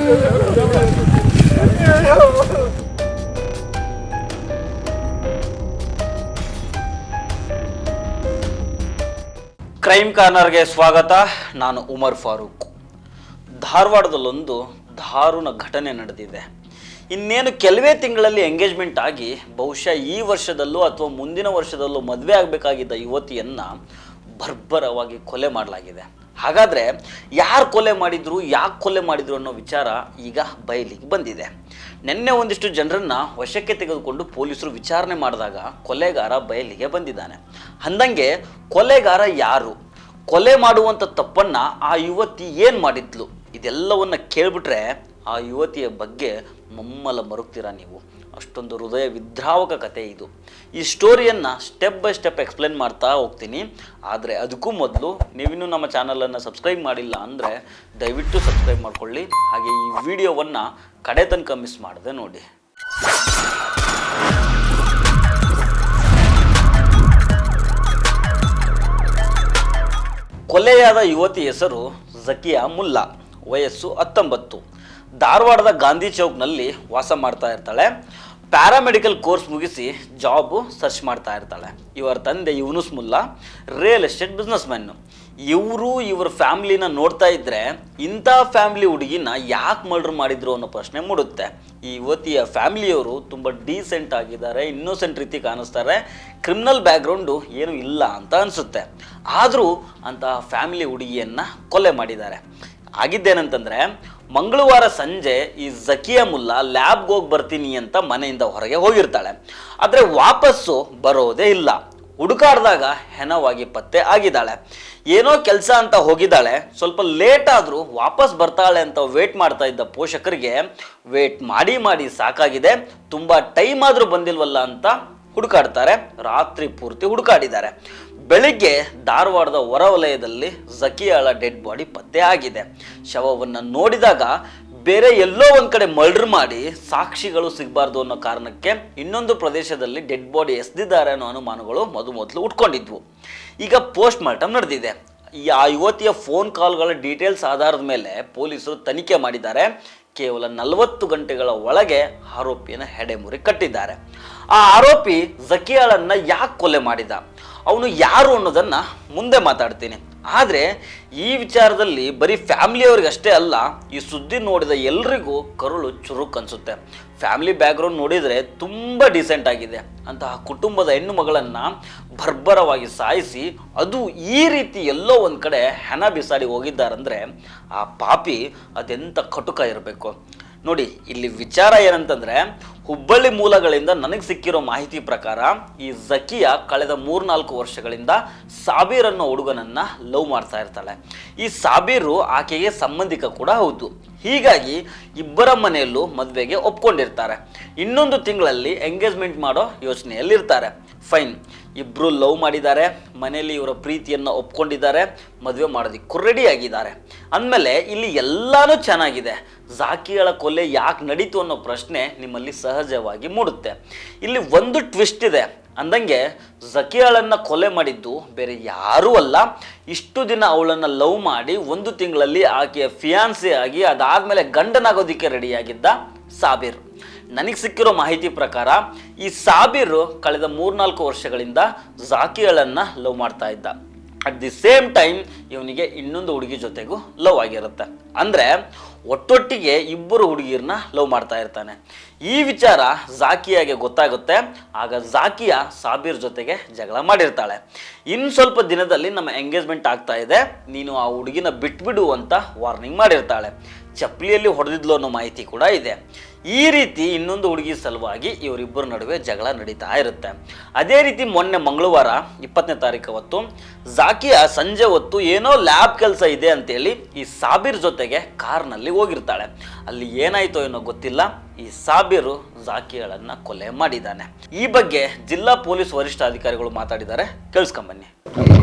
Crime ಕಾರ್ನರ್ಗೆ ಸ್ವಾಗತ. ನಾನು ಉಮರ್ ಫಾರೂಕ್. ಧಾರವಾಡದಲ್ಲೊಂದು ದಾರುಣ ಘಟನೆ ನಡೆದಿದೆ. ಇನ್ನೇನು ಕೆಲವೇ ತಿಂಗಳಲ್ಲಿ ಎಂಗೇಜ್ಮೆಂಟ್ ಆಗಿ ಬಹುಶಃ ಈ ವರ್ಷದಲ್ಲೂ ಅಥವಾ ಮುಂದಿನ ವರ್ಷದಲ್ಲೂ ಮದುವೆ ಆಗಬೇಕಾಗಿದ್ದ ಯುವತಿಯನ್ನು ಬರ್ಬರವಾಗಿ ಕೊಲೆ ಮಾಡಲಾಗಿದೆ. ಹಾಗಾದರೆ ಯಾರು ಕೊಲೆ ಮಾಡಿದ್ರು, ಯಾಕೆ ಕೊಲೆ ಮಾಡಿದ್ರು ಅನ್ನೋ ವಿಚಾರ ಈಗ ಬಯಲಿಗೆ ಬಂದಿದೆ. ನಿನ್ನೆ ಒಂದಿಷ್ಟು ಜನರನ್ನು ವಶಕ್ಕೆ ತೆಗೆದುಕೊಂಡು ಪೊಲೀಸರು ವಿಚಾರಣೆ ಮಾಡಿದಾಗ ಕೊಲೆಗಾರ ಬಯಲಿಗೆ ಬಂದಿದ್ದಾನೆ. ಅಂದಂಗೆ ಕೊಲೆಗಾರ ಯಾರು, ಕೊಲೆ ಮಾಡುವಂಥ ತಪ್ಪನ್ನು ಆ ಯುವತಿ ಏನು ಮಾಡಿದ್ಲು, ಇದೆಲ್ಲವನ್ನು ಕೇಳಿಬಿಟ್ರೆ ಆ ಯುವತಿಯ ಬಗ್ಗೆ ಮಮ್ಮಲ ಮರುಗ್ತೀರಾ ನೀವು. ಅಷ್ಟೊಂದು ಹೃದಯ ವಿದ್ರಾವಕ ಕತೆ ಇದು. ಈ ಸ್ಟೋರಿಯನ್ನು ಸ್ಟೆಪ್ ಬೈ ಸ್ಟೆಪ್ ಎಕ್ಸ್ಪ್ಲೇನ್ ಮಾಡ್ತಾ ಹೋಗ್ತೀನಿ. ಆದರೆ ಅದಕ್ಕೂ ಮೊದಲು ನೀವಿನ್ನೂ ನಮ್ಮ ಚಾನಲನ್ನು ಸಬ್ಸ್ಕ್ರೈಬ್ ಮಾಡಿಲ್ಲ ಅಂದರೆ ದಯವಿಟ್ಟು ಸಬ್ಸ್ಕ್ರೈಬ್ ಮಾಡ್ಕೊಳ್ಳಿ. ಹಾಗೆ ಈ ವಿಡಿಯೋವನ್ನು ಕಡೆ ತನಕ ಮಿಸ್ ಮಾಡದೆ ನೋಡಿ. ಕೊಲೆಯಾದ ಯುವತಿ ಹೆಸರು ಝಕಿಯಾ ಮುಲ್ಲಾ, ವಯಸ್ಸು 19. ಧಾರವಾಡದ ಗಾಂಧಿ ಚೌಕ್ನಲ್ಲಿ ವಾಸ ಮಾಡ್ತಾ ಇರ್ತಾಳೆ. ಪ್ಯಾರಾಮೆಡಿಕಲ್ ಕೋರ್ಸ್ ಮುಗಿಸಿ ಜಾಬು ಸರ್ಚ್ ಮಾಡ್ತಾ ಇರ್ತಾಳೆ. ಇವರ ತಂದೆ Yunus Mulla real estate business man. ಇವರ ಫ್ಯಾಮ್ಲಿನ ನೋಡ್ತಾ ಇದ್ದರೆ ಇಂಥ ಫ್ಯಾಮ್ಲಿ ಹುಡುಗಿನ ಯಾಕೆ ಮರ್ಡರ್ ಮಾಡಿದ್ರು ಅನ್ನೋ ಪ್ರಶ್ನೆ ಮೂಡುತ್ತೆ. ಈ ಯುವತಿಯ ಫ್ಯಾಮಿಲಿಯವರು ತುಂಬ ಡೀಸೆಂಟ್ ಆಗಿದ್ದಾರೆ, ಇನ್ನೋಸೆಂಟ್ ರೀತಿ ಕಾಣಿಸ್ತಾರೆ, ಕ್ರಿಮಿನಲ್ ಬ್ಯಾಕ್ಗ್ರೌಂಡು ಏನೂ ಇಲ್ಲ ಅಂತ ಅನಿಸುತ್ತೆ. ಆದರೂ ಅಂತಹ ಫ್ಯಾಮಿಲಿ ಹುಡುಗಿಯನ್ನು ಕೊಲೆ ಮಾಡಿದ್ದಾರೆ. ಆಗಿದ್ದೇನಂತಂದರೆ ಮಂಗಳವಾರ ಸಂಜೆ ಈ ಝಕಿಯಾ ಮುಲ್ಲಾ ಲ್ಯಾಬ್ಗೆ ಹೋಗಿ ಬರ್ತೀನಿ ಅಂತ ಮನೆಯಿಂದ ಹೊರಗೆ ಹೋಗಿರ್ತಾಳೆ. ಆದರೆ ವಾಪಸ್ಸು ಬರೋದೇ ಇಲ್ಲ. ಹುಡುಕಾಡಿದಾಗ ಹೆಣವಾಗಿ ಪತ್ತೆ ಆಗಿದ್ದಾಳೆ. ಏನೋ ಕೆಲಸ ಅಂತ ಹೋಗಿದ್ದಾಳೆ, ಸ್ವಲ್ಪ ಲೇಟ್ ಆದರೂ ವಾಪಸ್ ಬರ್ತಾಳೆ ಅಂತ ವೇಟ್ ಮಾಡ್ತಾ ಇದ್ದ ಪೋಷಕರಿಗೆ ವೇಟ್ ಮಾಡಿ ಮಾಡಿ ಸಾಕಾಗಿದೆ, ತುಂಬ ಟೈಮ್ ಆದರೂ ಬಂದಿಲ್ವಲ್ಲ ಅಂತ ಹುಡುಕಾಡ್ತಾರೆ. ರಾತ್ರಿ ಪೂರ್ತಿ ಹುಡುಕಾಡಿದ್ದಾರೆ. ಬೆಳಿಗ್ಗೆ ಧಾರವಾಡದ ಹೊರವಲಯದಲ್ಲಿ ಝಕಿಯಾಳ ಡೆಡ್ ಬಾಡಿ ಪತ್ತೆ ಆಗಿದೆ. ಶವವನ್ನು ನೋಡಿದಾಗ ಬೇರೆ ಎಲ್ಲೋ ಒಂದು ಕಡೆ ಮರ್ಡರ್ ಮಾಡಿ ಸಾಕ್ಷಿಗಳು ಸಿಗಬಾರ್ದು ಅನ್ನೋ ಕಾರಣಕ್ಕೆ ಇನ್ನೊಂದು ಪ್ರದೇಶದಲ್ಲಿ ಡೆಡ್ ಬಾಡಿ ಎಸೆದಿದ್ದಾರೆ ಅನ್ನೋ ಅನುಮಾನಗಳು ಮೊದಲು ಉಟ್ಕೊಂಡಿದ್ವು. ಈಗ ಪೋಸ್ಟ್ ಮಾರ್ಟಮ್ ನಡೆದಿದೆ. ಆ ಯುವತಿಯ ಫೋನ್ ಕಾಲ್ಗಳ ಡೀಟೇಲ್ಸ್ ಆಧಾರದ ಮೇಲೆ ಪೊಲೀಸರು ತನಿಖೆ ಮಾಡಿದ್ದಾರೆ. ಕೇವಲ 40 ಗಂಟೆಗಳ ಒಳಗೆ ಆರೋಪಿಯನ್ನು ಹೆಡೆಮುರಿ ಕಟ್ಟಿದ್ದಾರೆ. ಆ ಆರೋಪಿ ಝಕಿಯಾಳನ್ನು ಯಾಕೆ ಕೊಲೆ ಮಾಡಿದ, ಅವನು ಯಾರು ಅನ್ನೋದನ್ನು ಮುಂದೆ ಮಾತಾಡ್ತೀನಿ. ಆದರೆ ಈ ವಿಚಾರದಲ್ಲಿ ಬರೀ ಫ್ಯಾಮಿಲಿಯವ್ರಿಗೆ ಅಷ್ಟೇ ಅಲ್ಲ, ಈ ಸುದ್ದಿ ನೋಡಿದ ಎಲ್ರಿಗೂ ಕರುಳು ಚುರುಕು ಅನಿಸುತ್ತೆ. ಫ್ಯಾಮಿಲಿ ಬ್ಯಾಕ್ಗ್ರೌಂಡ್ ನೋಡಿದರೆ ತುಂಬ ಡೀಸೆಂಟ್ ಆಗಿದೆ. ಅಂತಹ ಕುಟುಂಬದ ಹೆಣ್ಣು ಮಗಳನ್ನು ಬರ್ಬರವಾಗಿ ಸಾಯಿಸಿ ಅದು ಈ ರೀತಿ ಎಲ್ಲೋ ಒಂದು ಕಡೆ ಹೆಣ ಬಿಸಾಡಿ ಹೋಗಿದ್ದಾರಂದರೆ ಆ ಪಾಪಿ ಅದೆಂಥ ಕಟುಕ ಇರಬೇಕು ನೋಡಿ. ಇಲ್ಲಿ ವಿಚಾರ ಏನಂತಂದರೆ, ಹುಬ್ಬಳ್ಳಿ ಮೂಲಗಳಿಂದ ನನಗೆ ಸಿಕ್ಕಿರೋ ಮಾಹಿತಿ ಪ್ರಕಾರ ಈ ಝಕಿಯಾ ಕಳೆದ 3-4 ವರ್ಷಗಳಿಂದ ಸಾಬೀರ್ ಅನ್ನೋ ಹುಡುಗನನ್ನು ಲವ್ ಮಾಡ್ತಾ ಇರ್ತಾಳೆ. ಈ ಸಾಬೀರು ಆಕೆಗೆ ಸಂಬಂಧಿಕ ಕೂಡ ಹೌದು. ಹೀಗಾಗಿ ಇಬ್ಬರ ಮನೆಯಲ್ಲೂ ಮದುವೆಗೆ ಒಪ್ಕೊಂಡಿರ್ತಾರೆ. ಇನ್ನೊಂದು ತಿಂಗಳಲ್ಲಿ ಎಂಗೇಜ್ಮೆಂಟ್ ಮಾಡೋ ಯೋಚನೆಯಲ್ಲಿರ್ತಾರೆ. ಫೈನ್, ಇಬ್ಬರು ಲವ್ ಮಾಡಿದ್ದಾರೆ, ಮನೆಯಲ್ಲಿ ಇವರ ಪ್ರೀತಿಯನ್ನು ಒಪ್ಕೊಂಡಿದ್ದಾರೆ, ಮದುವೆ ಮಾಡೋದಕ್ಕೂ ರೆಡಿ ಆಗಿದ್ದಾರೆ. ಅಂದಮೇಲೆ ಇಲ್ಲಿ ಎಲ್ಲನೂ ಚೆನ್ನಾಗಿದೆ. ಝಕಿಯಾಳ ಕೊಲೆ ಯಾಕೆ ನಡೀತು ಅನ್ನೋ ಪ್ರಶ್ನೆ ನಿಮ್ಮಲ್ಲಿ ಸಹಜವಾಗಿ ಮೂಡುತ್ತೆ. ಇಲ್ಲಿ ಒಂದು ಟ್ವಿಸ್ಟ್ ಇದೆ. ಅಂದಂಗೆ ಝಕಿಯಾಳನ್ನು ಕೊಲೆ ಮಾಡಿದ್ದು ಬೇರೆ ಯಾರೂ ಅಲ್ಲ, ಇಷ್ಟು ದಿನ ಅವಳನ್ನು ಲವ್ ಮಾಡಿ 1 ತಿಂಗಳಲ್ಲಿ ಆಕೆಯ ಫಿಯಾನ್ಸಿ ಆಗಿ ಅದಾದಮೇಲೆ ಗಂಡನಾಗೋದಕ್ಕೆ ರೆಡಿಯಾಗಿದ್ದ ಸಾಬೀರ್. ನನಗೆ ಸಿಕ್ಕಿರೋ ಮಾಹಿತಿ ಪ್ರಕಾರ ಈ ಸಾಬೀರು ಕಳೆದ 3-4 ವರ್ಷಗಳಿಂದ ಝಕಿಯಾಳನ್ನು ಲವ್ ಮಾಡ್ತಾ ಇದ್ದ. ಅಟ್ ದಿ ಸೇಮ್ ಟೈಮ್ ಇವನಿಗೆ ಇನ್ನೊಂದು ಹುಡುಗಿ ಜೊತೆಗೂ ಲವ್ ಆಗಿರುತ್ತೆ. ಅಂದರೆ ಒಟ್ಟೊಟ್ಟಿಗೆ ಇಬ್ಬರು ಹುಡುಗಿರನ್ನ ಲವ್ ಮಾಡ್ತಾ ಇರ್ತಾನೆ. ಈ ವಿಚಾರ ಝಕಿಯಾಗೆ ಗೊತ್ತಾಗುತ್ತೆ. ಆಗ ಝಕಿಯಾ ಸಾಬೀರ್ ಜೊತೆಗೆ ಜಗಳ ಮಾಡಿರ್ತಾಳೆ. ಇನ್ನು ಸ್ವಲ್ಪ ದಿನದಲ್ಲಿ ನಮ್ಮ ಎಂಗೇಜ್ಮೆಂಟ್ ಆಗ್ತಾ ಇದೆ, ನೀನು ಆ ಹುಡುಗಿನ ಬಿಟ್ಬಿಡು ಅಂತ ವಾರ್ನಿಂಗ್ ಮಾಡಿರ್ತಾಳೆ. ಚಪ್ಪಲಿಯಲ್ಲಿ ಹೊಡೆದಿದ್ಲು ಅನ್ನೋ ಮಾಹಿತಿ ಕೂಡ ಇದೆ. ಈ ರೀತಿ ಇನ್ನೊಂದು ಹುಡುಗಿ ಸಲುವಾಗಿ ಇವರಿಬ್ಬರ ನಡುವೆ ಜಗಳ ನಡೀತಾ ಇರುತ್ತೆ. ಅದೇ ರೀತಿ ಮೊನ್ನೆ ಮಂಗಳವಾರ 20ನೇ ತಾರೀಕು ಹೊತ್ತು ಝಕಿಯಾ ಸಂಜೆ ಹೊತ್ತು ಏನೋ ಲ್ಯಾಬ್ ಕೆಲಸ ಇದೆ ಅಂತೇಳಿ ಈ ಸಾಬೀರ್ ಜೊತೆಗೆ ಕಾರ್ನಲ್ಲಿ ಹೋಗಿರ್ತಾಳೆ. ಅಲ್ಲಿ ಏನಾಯ್ತೋ ಏನೋ ಗೊತ್ತಿಲ್ಲ, ಈ ಸಾಬೀರು ಝಕಿಯಾಳನ್ನು ಕೊಲೆ ಮಾಡಿದ್ದಾನೆ. ಈ ಬಗ್ಗೆ ಜಿಲ್ಲಾ ಪೊಲೀಸ್ ವರಿಷ್ಠಾಧಿಕಾರಿಗಳು ಮಾತಾಡಿದ್ದಾರೆ, ಕೇಳಿಸ್ಕೊಂಬನ್ನಿ.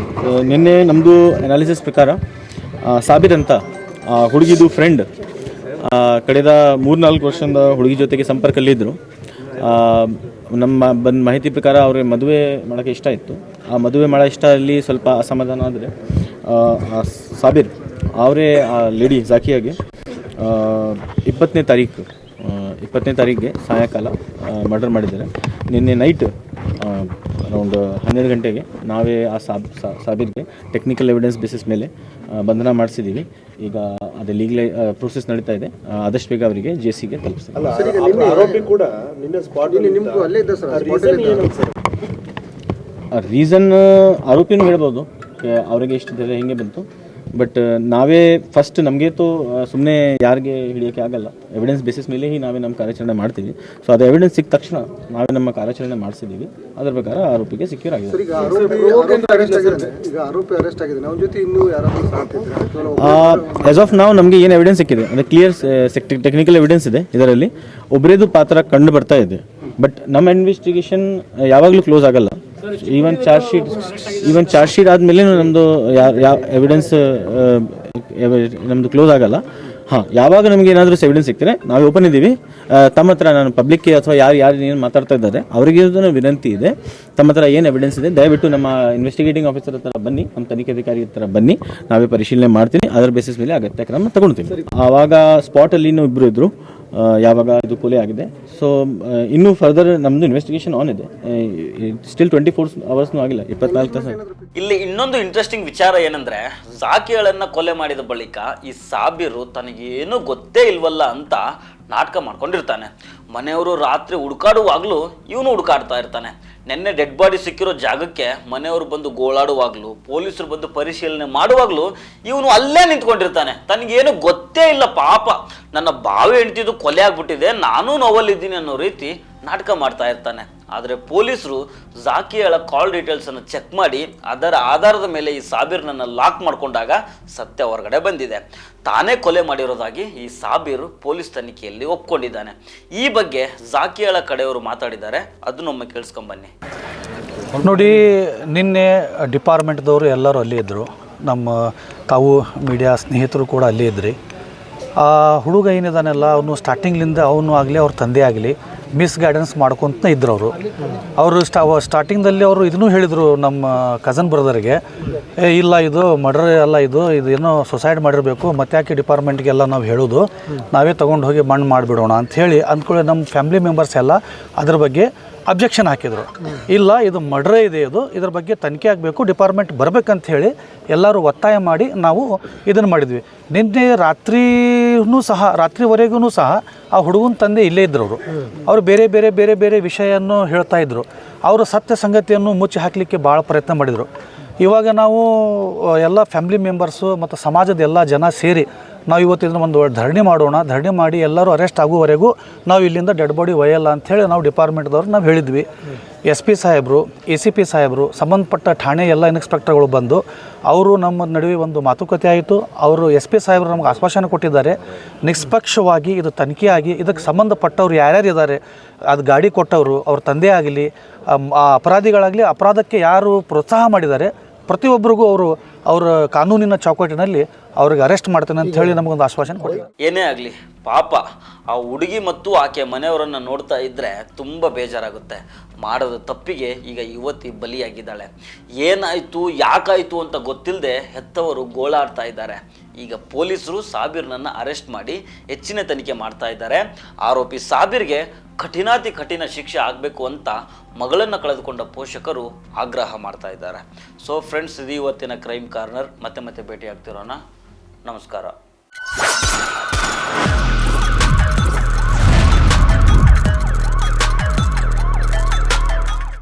ನಿನ್ನೆ ನಮ್ಮದು ಅನಾಲಿಸಿಸ್ ಪ್ರಕಾರ ಸಾಬೀರ್ ಅಂತ ಹುಡುಗಿದು ಫ್ರೆಂಡ್ ಕಳೆದ 3-4 ವರ್ಷದಿಂದ ಹುಡುಗಿ ಜೊತೆಗೆ ಸಂಪರ್ಕದಲ್ಲಿದ್ದರು. ನಮ್ಮ ಬಂದ ಮಾಹಿತಿ ಪ್ರಕಾರ ಅವ್ರಿಗೆ ಮದುವೆ ಮಾಡೋಕ್ಕೆ ಇಷ್ಟ ಇತ್ತು. ಆ ಮದುವೆ ಮಾಡೋ ಇಷ್ಟ ಅಲ್ಲಿ ಸ್ವಲ್ಪ ಅಸಮಾಧಾನ ಆದರೆ ಸಾಬೀರ್ ಅವರೇ ಆ ಲೇಡಿ ಝಕಿಯಾಗೆ 20ನೇ ತಾರೀಕಿಗೆ ಸಾಯಂಕಾಲ ಮರ್ಡರ್ ಮಾಡಿದ್ದಾರೆ. ನಿನ್ನೆ ನೈಟ್ ಅರೌಂಡ್ 12 ಗಂಟೆಗೆ ನಾವೇ ಆ ಸಾಬೀರ್ಗೆ ಟೆಕ್ನಿಕಲ್ ಎವಿಡೆನ್ಸ್ ಬೇಸಿಸ್ ಮೇಲೆ ಬಂಧನ ಮಾಡಿಸಿದ್ದೀವಿ. ಈಗ ಅದೇ ಲೀಗಲ್ ಪ್ರೊಸೆಸ್ ನಡೀತಾ ಇದೆ. ಆದಷ್ಟು ಬೇಗ ಅವರಿಗೆ ಜೆಸಿಗೆ ತಲುಪಿಸ್ತೀವಿ. ರೀಸನ್ ಆರೋಪಿನೂ ಹೇಳ್ಬೋದು, ಅವರಿಗೆ ಇಷ್ಟಿದೆ ಹೇಗೆ ಬಂತು. ಬಟ್ ನಾವೇ ಫಸ್ಟ್ ನಮಗೇತು ಸುಮ್ಮನೆ ಯಾರಿಗೆ ಹಿಡಿಯೋಕ್ಕೆ ಆಗಲ್ಲ, ಎವಿಡೆನ್ಸ್ ಬೇಸಿಸ್ ಮೇಲೆ ನಾವೇ ನಮ್ಮ ಕಾರ್ಯಾಚರಣೆ ಮಾಡ್ತೀವಿ. ಸೊ ಅದು ಎವಿಡೆನ್ಸ್ ಸಿಕ್ಕ ತಕ್ಷಣ ನಾವೇ ನಮ್ಮ ಕಾರ್ಯಾಚರಣೆ ಮಾಡಿಸಿದ್ದೀವಿ. ಅದರ ಪ್ರಕಾರ ಆರೋಪಿಗೆ ಸಿಕ್ಯೂರ್ ಆಗಿದೆ. ಆಸ್ ಆಫ್ ನಾವು ನಮಗೆ ಏನು ಎವಿಡೆನ್ಸ್ ಸಿಕ್ಕಿದೆ ಅಂದರೆ ಕ್ಲಿಯರ್ ಟೆಕ್ನಿಕಲ್ ಎವಿಡೆನ್ಸ್ ಇದೆ. ಇದರಲ್ಲಿ ಒಬ್ಬರೇದು ಪಾತ್ರ ಕಂಡು ಬರ್ತಾ ಇದೆ. ಬಟ್ ನಮ್ಮ ಇನ್ವೆಸ್ಟಿಗೇಷನ್ ಯಾವಾಗಲೂ ಕ್ಲೋಸ್ ಆಗಲ್ಲ. ಈವನ್ ಚಾರ್ಜ್ ಶೀಟ್ ಆದಮೇಲೆ ನಮ್ಮದು ಯಾವ ಎವಿಡೆನ್ಸ್ ನಮ್ಮದು ಕ್ಲೋಸ್ ಆಗಲ್ಲ. ಯಾವಾಗ ನಮಗೆ ಏನಾದರೂ ಎವಿಡೆನ್ಸ್ ಸಿಗ್ತಾರೆ ನಾವು ಓಪನ್ ಇದ್ದೀವಿ. ತಮ್ಮ ಹತ್ರ ನಾನು ಪಬ್ಲಿಕ್ಗೆ ಅಥವಾ ಯಾರು ಏನು ಮಾತಾಡ್ತಾ ಇದ್ದಾರೆ ಅವರಿಗೆ ವಿನಂತಿ ಇದೆ, ತಮ್ಮ ಹತ್ರ ಏನು ಎವಿಡೆನ್ಸ್ ಇದೆ ದಯವಿಟ್ಟು ನಮ್ಮ ಇನ್ವೆಸ್ಟಿಗೇಟಿಂಗ್ ಆಫೀಸರ್ ಹತ್ರ ಬನ್ನಿ, ನಮ್ಮ ತನಿಖಾಧಿಕಾರಿ ಹತ್ರ ಬನ್ನಿ, ನಾವೇ ಪರಿಶೀಲನೆ ಮಾಡ್ತೀನಿ. ಅದರ ಬೇಸಿಸ್ ಮೇಲೆ ಅಗತ್ಯ ಕ್ರಮ ತಗೊಳ್ತೀವಿ. ಆವಾಗ ಸ್ಪಾಟಲ್ಲಿ ಇನ್ನೂ ಇಬ್ಬರು ಇದ್ದರು ಯಾವಾಗ ಇದು ಕೊಲೆ ಆಗಿದೆ. ಸೊ ಇನ್ನೂ ಫರ್ದರ್ ನಮ್ಮದು ಇನ್ವೆಸ್ಟಿಗೇಷನ್ ಆನ್ ಇದೆ. ಸ್ಟಿಲ್ 24 ಅವರ್ಸ್ನೂ ಆಗಿಲ್ಲ, 24 ತಾಸು. ಇಲ್ಲಿ ಇನ್ನೊಂದು ಇಂಟ್ರೆಸ್ಟಿಂಗ್ ವಿಚಾರ ಏನಂದ್ರೆ, ಜಾಕಿಗಳನ್ನ ಕೊಲೆ ಮಾಡಿದ ಬಳಿಕ ಈ ಸಾಬೀರು ತನಗೇನು ಗೊತ್ತೇ ಇಲ್ವಲ್ಲ ಅಂತ ನಾಟಕ ಮಾಡ್ಕೊಂಡಿರ್ತಾನೆ. ಮನೆಯವರು ರಾತ್ರಿ ಹುಡುಕಾಡುವಾಗಲೂ ಇವನು ಹುಡುಕಾಡ್ತಾ ಇರ್ತಾನೆ. ನಿನ್ನೆ ಡೆಡ್ ಬಾಡಿ ಸಿಕ್ಕಿರೋ ಜಾಗಕ್ಕೆ ಮನೆಯವರು ಬಂದು ಗೋಳಾಡುವಾಗಲೂ, ಪೊಲೀಸರು ಬಂದು ಪರಿಶೀಲನೆ ಮಾಡುವಾಗಲೂ ಇವನು ಅಲ್ಲೇ ನಿಂತ್ಕೊಂಡಿರ್ತಾನೆ. ತನಗೇನು ಗೊತ್ತೇ ಇಲ್ಲ, ಪಾಪ ನನ್ನ ಬಾವಿ ಹೆಂಡ್ತಿದ್ದು ಕೊಲೆ ಆಗ್ಬಿಟ್ಟಿದೆ, ನಾನೂ ನೋವಲ್ಲಿದ್ದೀನಿ ಅನ್ನೋ ರೀತಿ ನಾಟಕ ಮಾಡ್ತಾ ಇರ್ತಾನೆ. ಆದರೆ ಪೊಲೀಸರು ಜಾಕಿಗಳ ಕಾಲ್ ಡೀಟೇಲ್ಸನ್ನು ಚೆಕ್ ಮಾಡಿ ಅದರ ಆಧಾರದ ಮೇಲೆ ಈ ಸಾಬೀರ್ನನ್ನು ಲಾಕ್ ಮಾಡಿಕೊಂಡಾಗ ಸತ್ಯ ಹೊರಗಡೆ ಬಂದಿದೆ. ತಾನೇ ಕೊಲೆ ಮಾಡಿರೋದಾಗಿ ಈ ಸಾಬೀರು ಪೊಲೀಸ್ ತನಿಖೆಯಲ್ಲಿ ಒಪ್ಕೊಂಡಿದ್ದಾನೆ. ಈ ಬಗ್ಗೆ ಜಾಕಿಗಳ ಕಡೆಯವರು ಮಾತಾಡಿದ್ದಾರೆ, ಅದನ್ನೊಮ್ಮೆ ಕೇಳಿಸ್ಕೊಂಬನ್ನಿ. ನೋಡಿ, ನಿನ್ನೆ ಡಿಪಾರ್ಟ್ಮೆಂಟ್ದವರು ಎಲ್ಲರೂ ಅಲ್ಲೇ ಇದ್ದರು. ನಮ್ಮ ತಾವು ಮೀಡಿಯಾ ಸ್ನೇಹಿತರು ಕೂಡ ಅಲ್ಲೇ ಇದ್ರಿ. ಆ ಹುಡುಗ ಏನಿದಾನೆಲ್ಲ ಅವನು ಸ್ಟಾರ್ಟಿಂಗ್ಲಿಂದ ಅವನು ಆಗಲಿ ಅವ್ರ ತಂದೆ ಆಗಲಿ ಮಿಸ್ಗೈಡೆನ್ಸ್ ಮಾಡ್ಕೊತ ಇದ್ರು. ಅವರು ಸ್ಟಾರ್ಟಿಂಗ್ದಲ್ಲಿ ಅವರು ಇದನ್ನೂ ಹೇಳಿದರು ನಮ್ಮ ಕಸನ್ ಬ್ರದರ್ಗೆ, ಇಲ್ಲ ಇದು ಮರ್ಡರ್ ಅಲ್ಲ, ಇದು ಏನೋ ಸುಸೈಡ್ ಮಾಡಿರಬೇಕು, ಮತ್ತೆ ಯಾಕೆ ಡಿಪಾರ್ಟ್ಮೆಂಟ್ಗೆಲ್ಲ ನಾವು ಹೇಳೋದು, ನಾವೇ ತೊಗೊಂಡು ಹೋಗಿ ಮಣ್ಣು ಮಾಡಿಬಿಡೋಣ ಅಂಥೇಳಿ ಅಂದ್ಕೊಳ್ಳಿ. ನಮ್ಮ ಫ್ಯಾಮಿಲಿ ಮೆಂಬರ್ಸ್ ಎಲ್ಲ ಅದ್ರ ಬಗ್ಗೆ ಅಬ್ಜೆಕ್ಷನ್ ಹಾಕಿದರು. ಇಲ್ಲ, ಇದು ಮರ್ಡರೇ ಇದೆ, ಇದ್ರ ಬಗ್ಗೆ ತನಿಖೆ ಆಗಬೇಕು, ಡಿಪಾರ್ಟ್ಮೆಂಟ್ ಬರಬೇಕಂತ ಹೇಳಿ ಎಲ್ಲರೂ ಒತ್ತಾಯ ಮಾಡಿ ನಾವು ಇದನ್ನು ಮಾಡಿದ್ವಿ. ನಿನ್ನೆ ರಾತ್ರಿವರೆಗೂ ಸಹ ಆ ಹುಡುಗನ ತಂದೆ ಇಲ್ಲೇ ಇದ್ದರು. ಅವರು ಬೇರೆ ವಿಷಯವನ್ನು ಹೇಳ್ತಾ ಇದ್ದರು. ಅವರು ಸತ್ಯ ಸಂಗತಿಯನ್ನು ಮುಚ್ಚಿ ಹಾಕಲಿಕ್ಕೆ ಭಾಳ ಪ್ರಯತ್ನ ಮಾಡಿದರು. ಇವಾಗ ನಾವು ಎಲ್ಲ ಫ್ಯಾಮಿಲಿ ಮೆಂಬರ್ಸು ಮತ್ತು ಸಮಾಜದ ಎಲ್ಲ ಜನ ಸೇರಿ ನಾವು ಇವತ್ತಿನ ಒಂದು ಧರಣಿ ಮಾಡೋಣ, ಧರಣಿ ಮಾಡಿ ಎಲ್ಲರೂ ಅರೆಸ್ಟ್ ಆಗುವವರೆಗೂ ನಾವು ಇಲ್ಲಿಂದ ಡೆಡ್ ಬಾಡಿ ಒಯ್ಯಲ್ಲ ಅಂಥೇಳಿ ನಾವು ಡಿಪಾರ್ಟ್ಮೆಂಟ್ದವ್ರು ನಾವು ಹೇಳಿದ್ವಿ. SP ಸಾಹೇಬರು, ACP ಸಾಹೇಬರು, ಸಂಬಂಧಪಟ್ಟ ಠಾಣೆ ಎಲ್ಲ ಇನ್ಸ್ಪೆಕ್ಟರ್ಗಳು ಬಂದು ಅವರು ನಮ್ಮ ನಡುವೆ ಒಂದು ಮಾತುಕತೆ ಆಯಿತು. ಅವರು SP ಸಾಹೇಬರು ನಮ್ಗೆ ಆಶ್ವಾಸನೆ ಕೊಟ್ಟಿದ್ದಾರೆ, ನಿಷ್ಪಕ್ಷವಾಗಿ ಇದು ತನಿಖೆಯಾಗಿ ಇದಕ್ಕೆ ಸಂಬಂಧಪಟ್ಟವ್ರು ಯಾರ್ಯಾರು ಇದ್ದಾರೆ, ಅದು ಗಾಡಿ ಕೊಟ್ಟವರು ಅವ್ರ ತಂದೆ ಆಗಲಿ, ಅಪರಾಧಿಗಳಾಗಲಿ, ಅಪರಾಧಕ್ಕೆ ಯಾರು ಪ್ರೋತ್ಸಾಹ ಮಾಡಿದ್ದಾರೆ ಪ್ರತಿಯೊಬ್ಬರಿಗೂ ಅವರ ಕಾನೂನಿನ ಚೌಕಟ್ಟಿನಲ್ಲಿ ಅವ್ರಿಗೆ ಅರೆಸ್ಟ್ ಮಾಡ್ತೇನೆ ಅಂತ ಹೇಳಿ ನಮಗೊಂದು ಆಶ್ವಾಸನೆ ಕೊಟ್ಟಿದ್ದಾರೆ. ಏನೇ ಆಗಲಿ ಪಾಪ ಆ ಹುಡುಗಿ ಮತ್ತು ಆಕೆ ಮನೆಯವರನ್ನು ನೋಡ್ತಾ ಇದ್ದರೆ ತುಂಬ ಬೇಜಾರಾಗುತ್ತೆ. ಮಾಡೋದ ತಪ್ಪಿಗೆ ಈಗ ಯುವತಿ ಬಲಿಯಾಗಿದ್ದಾಳೆ. ಏನಾಯಿತು ಯಾಕಾಯಿತು ಅಂತ ಗೊತ್ತಿಲ್ಲದೆ ಹೆತ್ತವರು ಗೋಳಾಡ್ತಾ ಇದ್ದಾರೆ. ಈಗ ಪೊಲೀಸರು ಸಾಬೀರ್ನನ್ನು ಅರೆಸ್ಟ್ ಮಾಡಿ ಹೆಚ್ಚಿನ ತನಿಖೆ ಮಾಡ್ತಾ ಇದ್ದಾರೆ. ಆರೋಪಿ ಸಾಬೀರ್ಗೆ ಕಠಿಣಾತಿ ಕಠಿಣ ಶಿಕ್ಷೆ ಆಗಬೇಕು ಅಂತ ಮಗಳನ್ನು ಕಳೆದುಕೊಂಡ ಪೋಷಕರು ಆಗ್ರಹ ಮಾಡ್ತಾ ಇದ್ದಾರೆ. ಸೊ ಫ್ರೆಂಡ್ಸ್, ಇದು ಇವತ್ತಿನ ಕ್ರೈಮ್ ಕಾರ್ನರ್. ಮತ್ತೆ ಭೇಟಿ ಆಗ್ತಿರೋಣ. ನಮಸ್ಕಾರ.